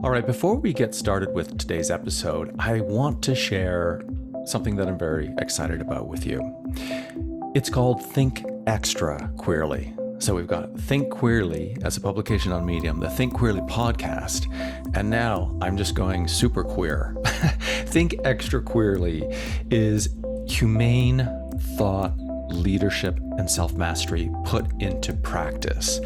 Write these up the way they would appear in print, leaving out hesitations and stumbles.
All right, before we get started with today's episode, I want to share something that I'm very excited about with you. It's called Think Extra Queerly. So we've got Think Queerly as a publication on Medium, the Think Queerly podcast, and now I'm just going super queer. Think Extra Queerly is humane thought, leadership, and self-mastery put into practice.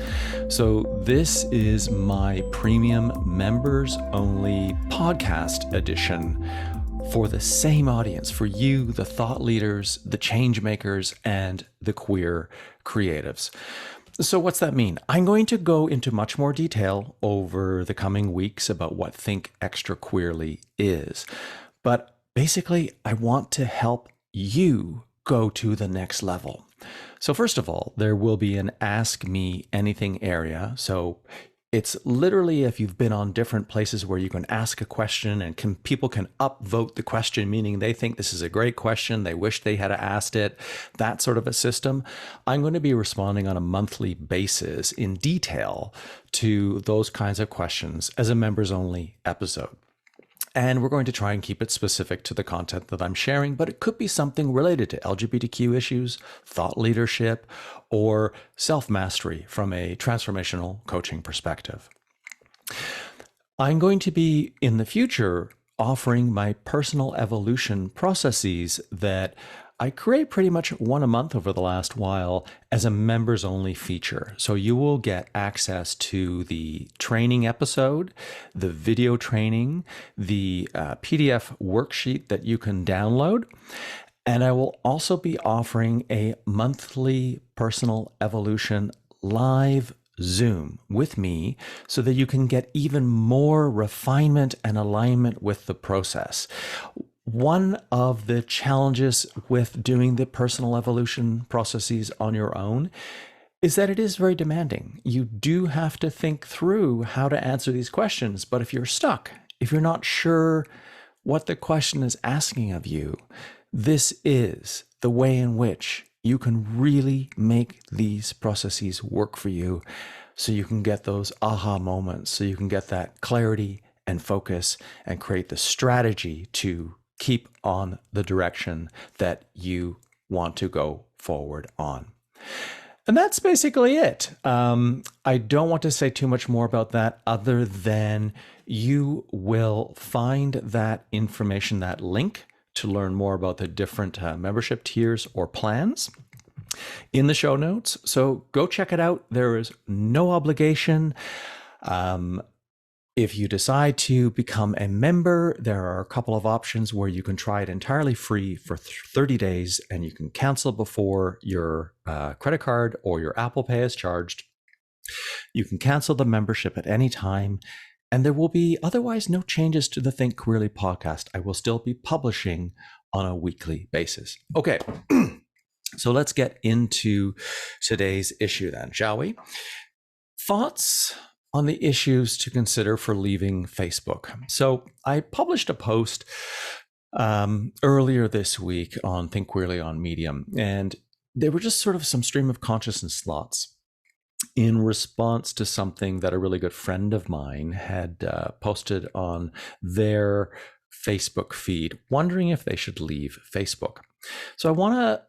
So this is my premium members-only podcast edition for the same audience, for you, the thought leaders, the change makers, and the queer creatives. So what's that mean? I'm going to go into much more detail over the coming weeks about what Think Extra Queerly is. But basically, I want to help you go to the next level. So first of all, there will be an Ask Me Anything area. So it's literally if you've been on different places where you can ask a question and people can upvote the question, meaning they think this is a great question, they wish they had asked it, that sort of a system. I'm going to be responding on a monthly basis in detail to those kinds of questions as a members only episode. And we're going to try and keep it specific to the content that I'm sharing, but it could be something related to LGBTQ issues, thought leadership, or self-mastery from a transformational coaching perspective. I'm going to be, in the future, offering my personal evolution processes that I create pretty much one a month over the last while as a members only feature. So you will get access to the training episode, the video training, the PDF worksheet that you can download. And I will also be offering a monthly personal evolution live Zoom with me so that you can get even more refinement and alignment with the process. One of the challenges with doing the personal evolution processes on your own is that it is very demanding. You do have to think through how to answer these questions, but if you're stuck, if you're not sure what the question is asking of you, this is the way in which you can really make these processes work for you so you can get those aha moments, so you can get that clarity and focus and create the strategy to keep on the direction that you want to go forward on. And that's basically it. I don't want to say too much more about that other than you will find that information, that link to learn more about the different membership tiers or plans in the show notes. So go check it out. There is no obligation. If you decide to become a member, there are a couple of options where you can try it entirely free for 30 days and you can cancel before your credit card or your Apple Pay is charged. You can cancel the membership at any time, and there will be otherwise no changes to the Think Queerly podcast. I will still be publishing on a weekly basis. Okay, so let's get into today's issue then, shall we? Thoughts on the issues to consider for leaving Facebook. So I published a post earlier this week on Think Queerly on Medium, and they were just sort of some stream of consciousness thoughts in response to something that a really good friend of mine had posted on their Facebook feed, wondering if they should leave Facebook. So I want to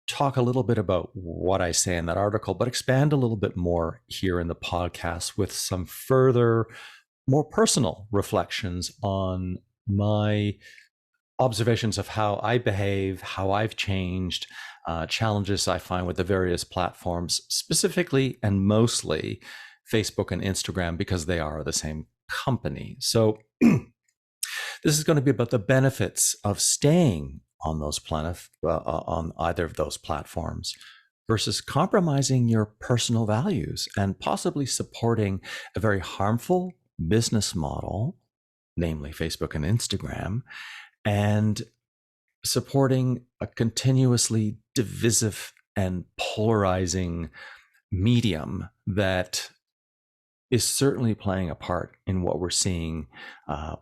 talk a little bit about what I say in that article, but expand a little bit more here in the podcast with some further, more personal reflections on my observations of how I behave, how I've changed, challenges I find with the various platforms, specifically and mostly Facebook and Instagram, because they are the same company. So this is going to be about the benefits of staying on those on either of those platforms versus compromising your personal values and possibly supporting a very harmful business model, namely Facebook and Instagram, and supporting a continuously divisive and polarizing medium that is certainly playing a part in what we're seeing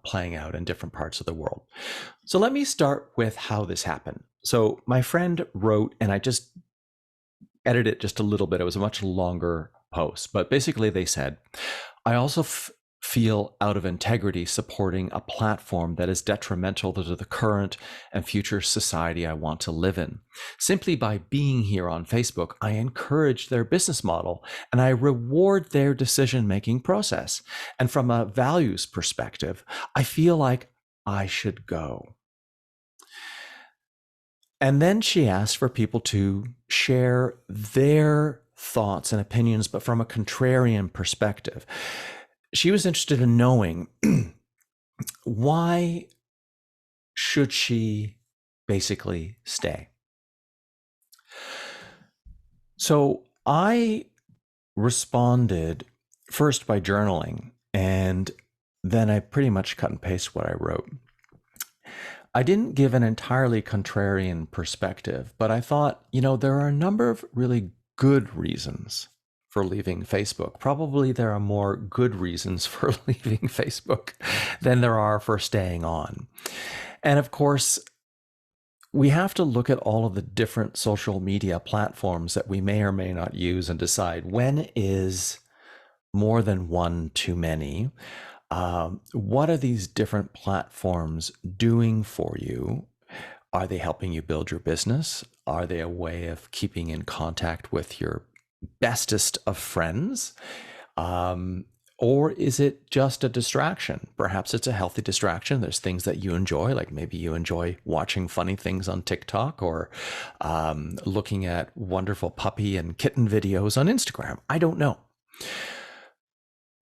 playing out in different parts of the world. So let me start with how this happened. So my friend wrote, and I just edited it just a little bit. It was a much longer posts, but basically they said, I also feel out of integrity supporting a platform that is detrimental to the current and future society I want to live in. Simply by being here on Facebook, I encourage their business model and I reward their decision-making process. And from a values perspective, I feel like I should go. And then she asked for people to share their thoughts and opinions, but from a contrarian perspective. She was interested in knowing why should she basically stay. So I responded first by journaling, and then I pretty much cut and paste what I wrote. I didn't give an entirely contrarian perspective, but I thought, there are a number of really good reasons for leaving Facebook. Probably there are more good reasons for leaving Facebook than there are for staying on. And of course, we have to look at all of the different social media platforms that we may or may not use and decide when is more than one too many. What are these different platforms doing for you? Are they helping you build your business? Are they a way of keeping in contact with your bestest of friends? Or is it just a distraction? Perhaps it's a healthy distraction. There's things that you enjoy, like maybe you enjoy watching funny things on TikTok or looking at wonderful puppy and kitten videos on Instagram. I don't know.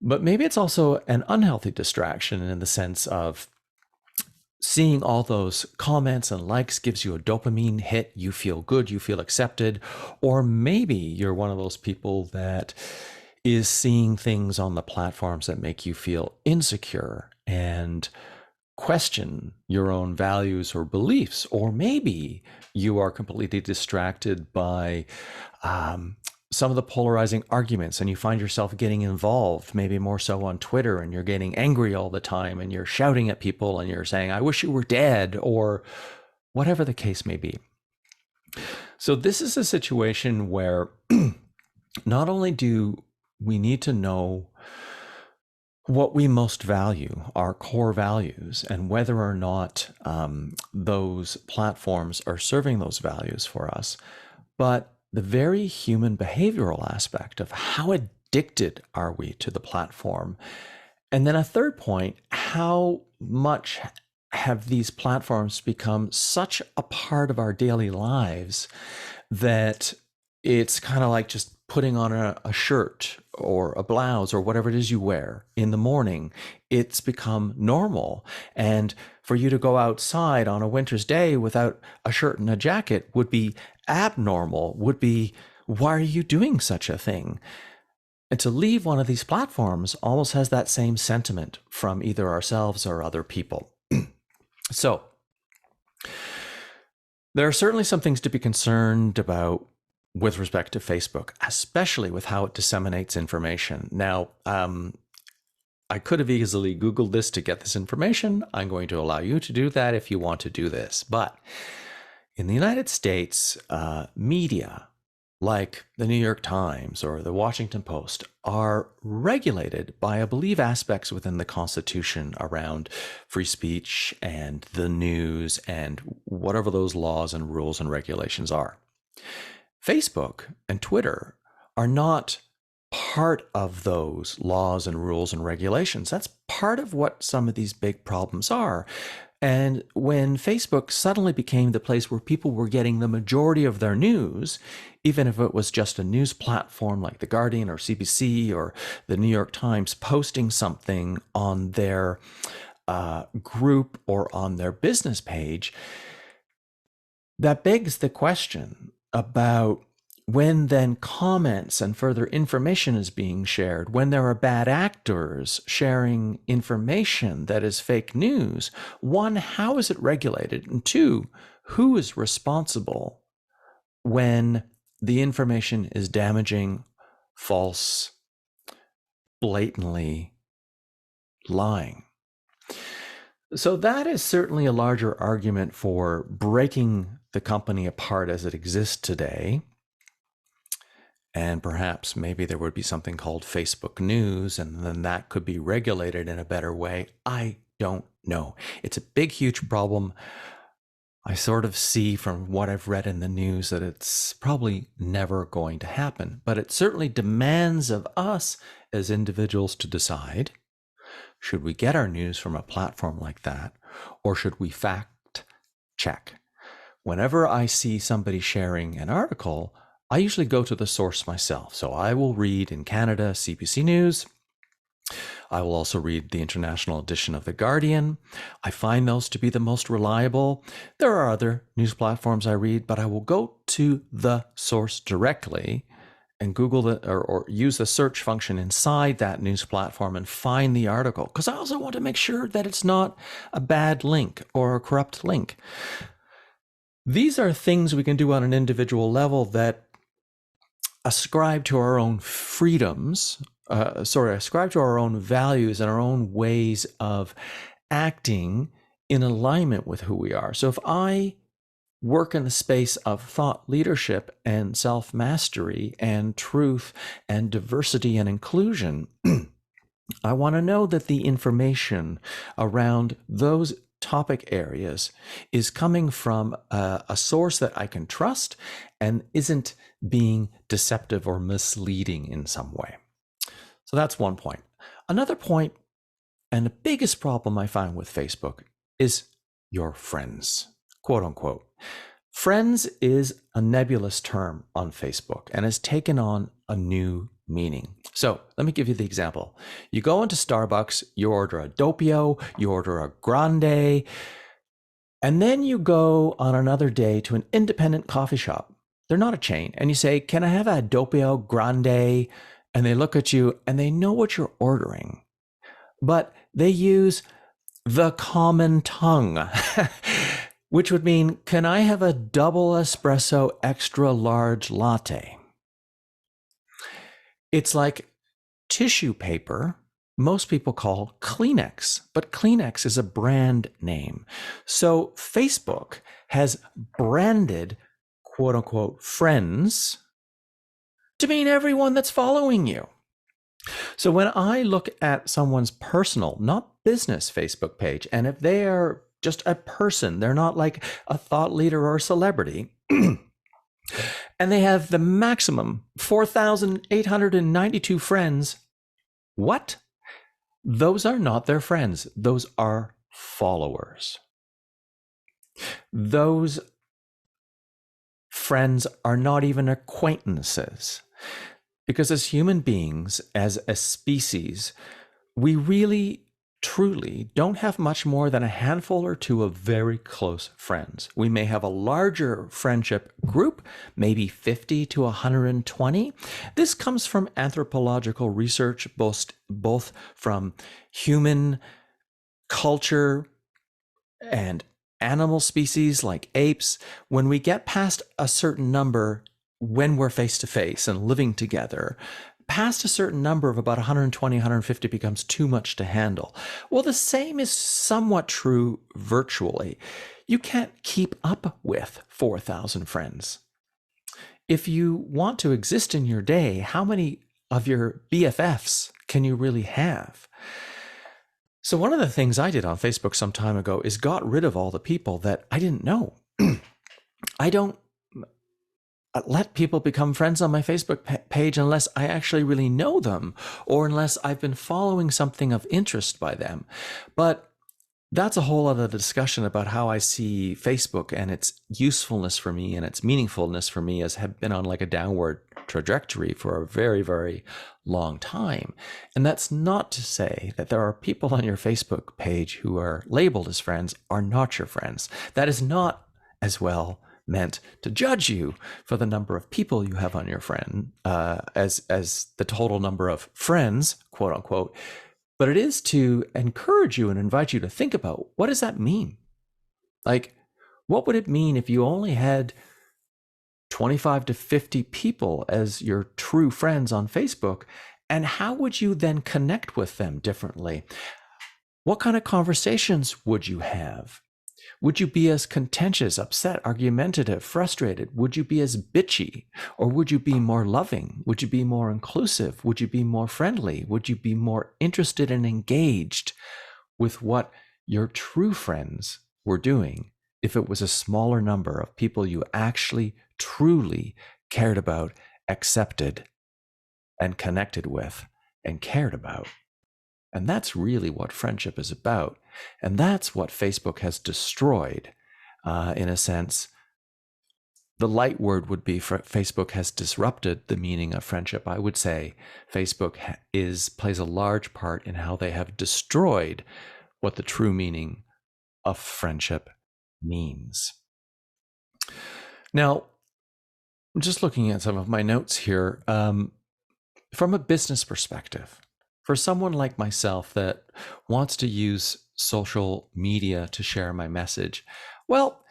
But maybe it's also an unhealthy distraction in the sense of seeing all those comments and likes gives you a dopamine hit. You feel good, you feel accepted. Or maybe you're one of those people that is seeing things on the platforms that make you feel insecure and question your own values or beliefs. Or maybe you are completely distracted by some of the polarizing arguments and you find yourself getting involved, maybe more so on Twitter, and you're getting angry all the time and you're shouting at people and you're saying, I wish you were dead, or whatever the case may be. So this is a situation where not only do we need to know what we most value, our core values, and whether or not those platforms are serving those values for us, but the very human behavioral aspect of how addicted are we to the platform. And then a third point, how much have these platforms become such a part of our daily lives that it's kind of like just putting on a shirt or a blouse or whatever it is you wear in the morning. It's become normal. And for you to go outside on a winter's day without a shirt and a jacket would be abnormal, would be, why are you doing such a thing? And to leave one of these platforms almost has that same sentiment from either ourselves or other people. So there are certainly some things to be concerned about with respect to Facebook, especially with how it disseminates information. Now, I could have easily Googled this to get this information. I'm going to allow you to do that if you want to do this. But in the United States, media like the New York Times or the Washington Post are regulated by, I believe, aspects within the Constitution around free speech and the news and whatever those laws and rules and regulations are. Facebook and Twitter are not part of those laws and rules and regulations. That's part of what some of these big problems are. And when Facebook suddenly became the place where people were getting the majority of their news, even if it was just a news platform like The Guardian or CBC or the New York Times posting something on their group or on their business page, that begs the question about when then comments and further information is being shared, when there are bad actors sharing information that is fake news. One, how is it regulated? And two, who is responsible when the information is damaging, false, blatantly lying? So that is certainly a larger argument for breaking the company apart as it exists today And perhaps maybe there would be something called Facebook News, and then that could be regulated in a better way. I don't know. It's a big, huge problem. I sort of see from what I've read in the news that it's probably never going to happen, but it certainly demands of us as individuals to decide, should we get our news from a platform like that, or should we fact check? Whenever I see somebody sharing an article, I usually go to the source myself. So I will read in Canada, CBC News. I will also read the international edition of The Guardian. I find those to be the most reliable. There are other news platforms I read, but I will go to the source directly and Google or use the search function inside that news platform and find the article, because I also want to make sure that it's not a bad link or a corrupt link. These are things we can do on an individual level that ascribe to our own freedoms, ascribe to our own values and our own ways of acting in alignment with who we are. So if I work in the space of thought leadership and self-mastery and truth and diversity and inclusion, I want to know that the information around those topic areas is coming from a source that I can trust and isn't being deceptive or misleading in some way. So that's one point. Another point, and the biggest problem I find with Facebook, is your friends, quote unquote. Friends is a nebulous term on Facebook and has taken on a new meaning. So let me give you the example. You go into Starbucks, you order a doppio, you order a grande, and then you go on another day to an independent coffee shop. They're not a chain. And you say, can I have a doppio grande? And they look at you and they know what you're ordering, but they use the common tongue, which would mean, can I have a double espresso extra large latte? It's like tissue paper, most people call Kleenex, but Kleenex is a brand name. So Facebook has branded, quote unquote, friends to mean everyone that's following you. So when I look at someone's personal, not business Facebook page, and if they are just a person, they're not like a thought leader or a celebrity, and they have the maximum 4,892 friends, what? Those are not their friends. Those are followers. Those friends are not even acquaintances. Because as human beings, as a species, we really, truly don't have much more than a handful or two of very close friends. We may have a larger friendship group, maybe 50 to 120. This comes from anthropological research, both from human culture and animal species like apes. When we get past a certain number, when we're face to face and living together, past a certain number of about 120, 150 becomes too much to handle. Well, the same is somewhat true virtually. You can't keep up with 4,000 friends. If you want to exist in your day, how many of your BFFs can you really have? So one of the things I did on Facebook some time ago is got rid of all the people that I didn't know. I don't let people become friends on my Facebook page unless I actually really know them or unless I've been following something of interest by them. But that's a whole other discussion about how I see Facebook and its usefulness for me and its meaningfulness for me as have been on like a downward trajectory for a very, very long time. And that's not to say that there are people on your Facebook page who are labeled as friends are not your friends. That is not as well meant to judge you for the number of people you have on your friend as the total number of friends, quote unquote, but it is to encourage you and invite you to think about, what does that mean? Like, what would it mean if you only had 25 to 50 people as your true friends on Facebook? And how would you then connect with them differently? What kind of conversations would you have? Would you be as contentious, upset, argumentative, frustrated? Would you be as bitchy? Or would you be more loving? Would you be more inclusive? Would you be more friendly? Would you be more interested and engaged with what your true friends were doing if it was a smaller number of people you actually truly cared about, accepted, and connected with, and cared about? And that's really what friendship is about. And that's what Facebook has destroyed, in a sense. The light word would be Facebook has disrupted the meaning of friendship. I would say Facebook plays a large part in how they have destroyed what the true meaning of friendship means. Now, I'm just looking at some of my notes here. From a business perspective, for someone like myself that wants to use social media to share my message, well,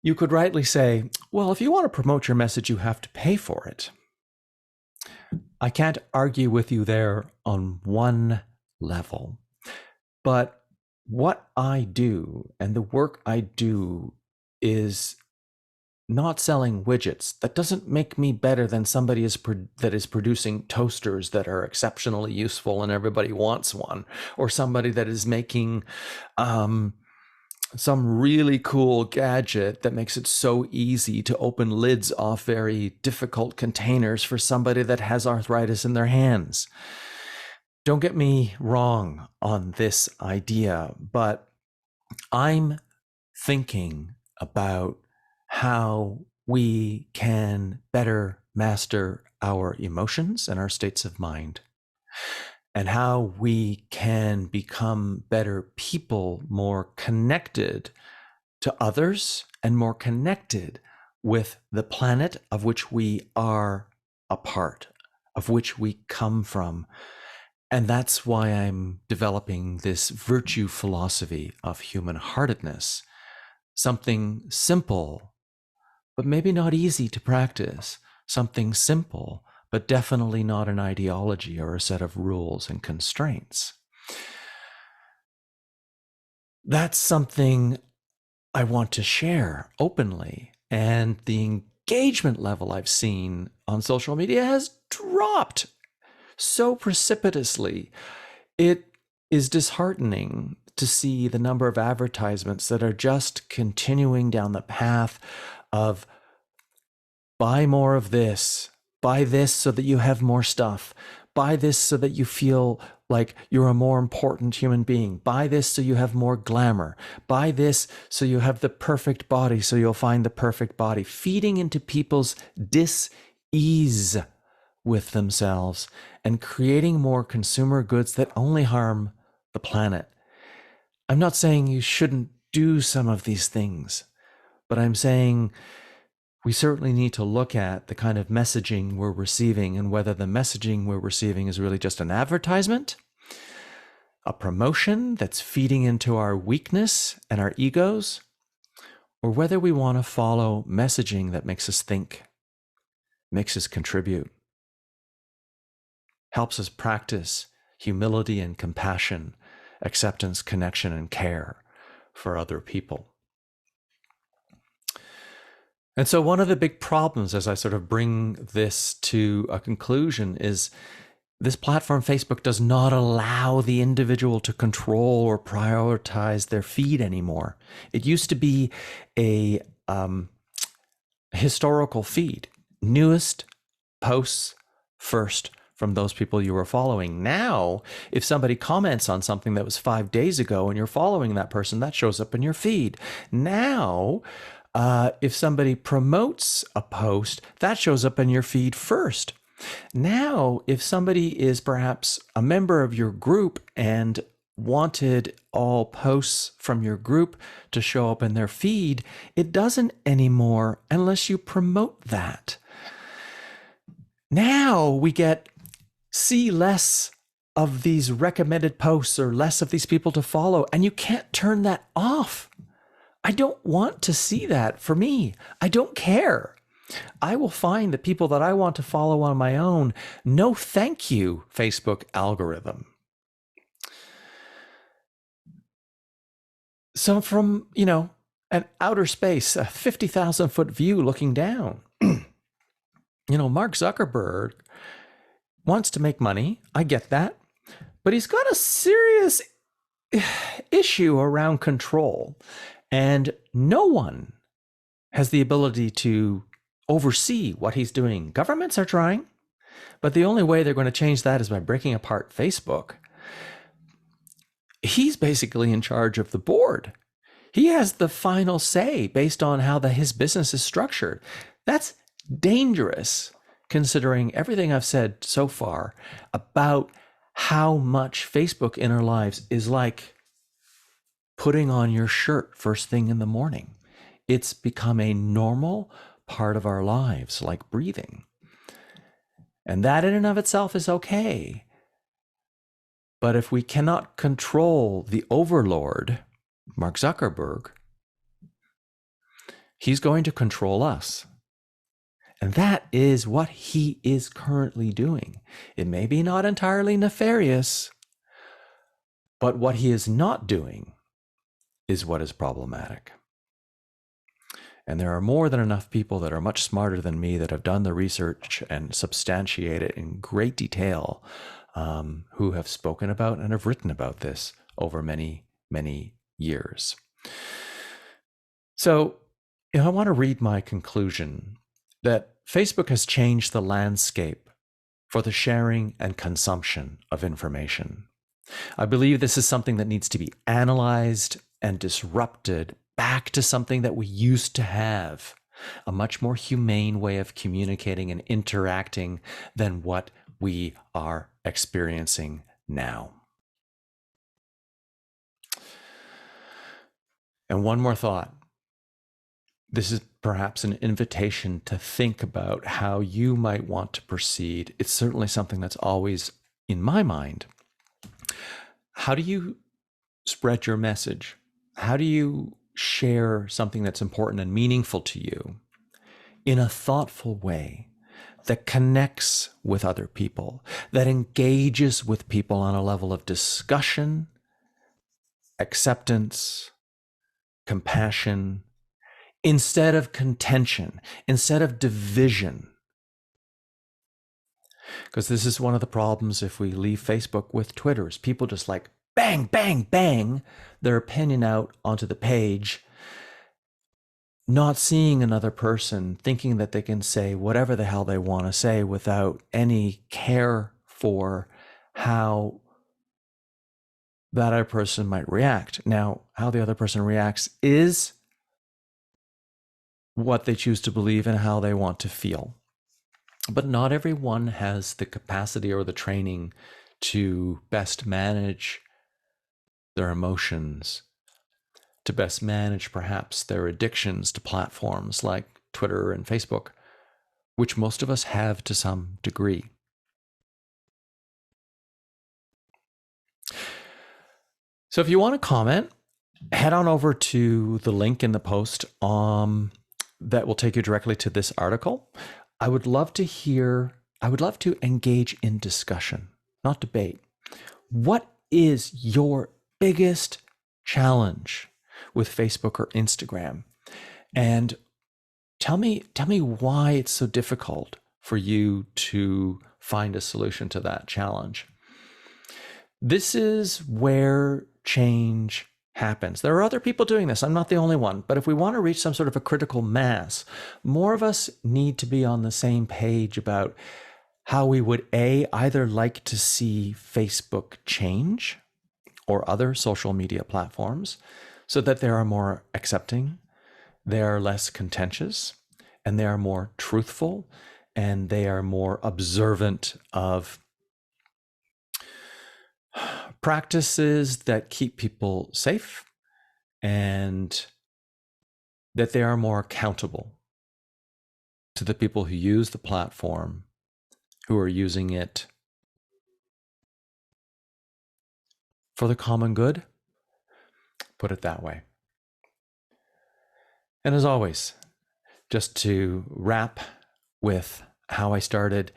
you could rightly say, well, if you want to promote your message, you have to pay for it. I can't argue with you there on one level, but what I do and the work I do is not selling widgets. That doesn't make me better than somebody that is producing toasters that are exceptionally useful and everybody wants one, or somebody that is making some really cool gadget that makes it so easy to open lids off very difficult containers for somebody that has arthritis in their hands. Don't get me wrong on this idea, but I'm thinking about how we can better master our emotions and our states of mind, and how we can become better people, more connected to others and more connected with the planet of which we are a part, of which we come from. And that's why I'm developing this virtue philosophy of human-heartedness, something simple, but maybe not easy to practice, something simple, but definitely not an ideology or a set of rules and constraints. That's something I want to share openly. And the engagement level I've seen on social media has dropped so precipitously. It is disheartening to see the number of advertisements that are just continuing down the path of buy more of this, buy this so that you have more stuff, buy this so that you feel like you're a more important human being, buy this so you have more glamour, buy this so you have the perfect body, so you'll find the perfect body, feeding into people's dis-ease with themselves and creating more consumer goods that only harm the planet. I'm not saying you shouldn't do some of these things, but I'm saying we certainly need to look at the kind of messaging we're receiving and whether the messaging we're receiving is really just an advertisement, a promotion that's feeding into our weakness and our egos, or whether we want to follow messaging that makes us think, makes us contribute, helps us practice humility and compassion, acceptance, connection, and care for other people. And so one of the big problems as I sort of bring this to a conclusion is this platform, Facebook, does not allow the individual to control or prioritize their feed anymore. It used to be a historical feed, newest posts first from those people you were following. Now, if somebody comments on something that was 5 days ago and you're following that person, that shows up in your feed. Now, if somebody promotes a post, that shows up in your feed first. Now, if somebody is perhaps a member of your group and wanted all posts from your group to show up in their feed, it doesn't anymore unless you promote that. Now we see less of these recommended posts or less of these people to follow, and you can't turn that off. I don't want to see that for me. I don't care. I will find the people that I want to follow on my own. No, thank you, Facebook algorithm. So from, an outer space, a 50,000-foot view looking down, Mark Zuckerberg wants to make money. I get that. But he's got a serious issue around control. And no one has the ability to oversee what he's doing. Governments are trying, but the only way they're going to change that is by breaking apart Facebook. He's basically in charge of the board. He has the final say based on how his business is structured. That's dangerous, considering everything I've said so far about how much Facebook in our lives is like putting on your shirt first thing in the morning. It's become a normal part of our lives, like breathing. And that in and of itself is okay. But if we cannot control the overlord, Mark Zuckerberg, he's going to control us. And that is what he is currently doing. It may be not entirely nefarious, but what he is not doing is what is problematic. And there are more than enough people that are much smarter than me that have done the research and substantiate it in great detail, who have spoken about and have written about this over many, many years. So I want to read my conclusion that Facebook has changed the landscape for the sharing and consumption of information. I believe this is something that needs to be analyzed and disrupted back to something that we used to have, a much more humane way of communicating and interacting than what we are experiencing now. And one more thought. This is perhaps an invitation to think about how you might want to proceed. It's certainly something that's always in my mind. How do you spread your message? How do you share something that's important and meaningful to you in a thoughtful way that connects with other people, that engages with people on a level of discussion, acceptance, compassion, instead of contention, instead of division? Because this is one of the problems if we leave Facebook with Twitter, is people just like bang, bang, bang their opinion out onto the page, not seeing another person, thinking that they can say whatever the hell they want to say without any care for how that other person might react. Now, how the other person reacts is what they choose to believe and how they want to feel. But not everyone has the capacity or the training to best manage their emotions, to best manage perhaps their addictions to platforms like Twitter and Facebook, which most of us have to some degree. So if you want to comment, head on over to the link in the post that will take you directly to this article. I would love to engage in discussion, not debate. What is your biggest challenge with Facebook or Instagram? And tell me why it's so difficult for you to find a solution to that challenge. This is where change happens. There are other people doing this. I'm not the only one. But if we want to reach some sort of a critical mass, more of us need to be on the same page about how we would either like to see Facebook change or other social media platforms so that they are more accepting, they are less contentious, and they are more truthful, and they are more observant of practices that keep people safe, and that they are more accountable to the people who use the platform, who are using it for the common good. Put it that way. And as always, just to wrap with how I started,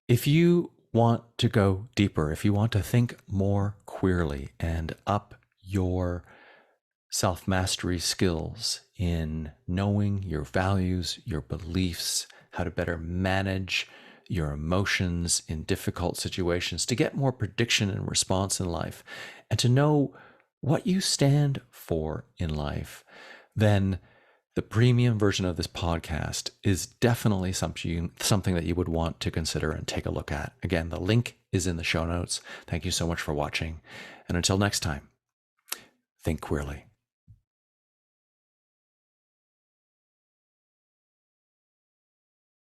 if you want to go deeper, if you want to think more queerly and up your self-mastery skills in knowing your values, your beliefs, how to better manage your emotions in difficult situations, to get more prediction and response in life, and to know what you stand for in life, then the premium version of this podcast is definitely something that you would want to consider and take a look at. Again, the link is in the show notes. Thank you so much for watching. And until next time, think queerly.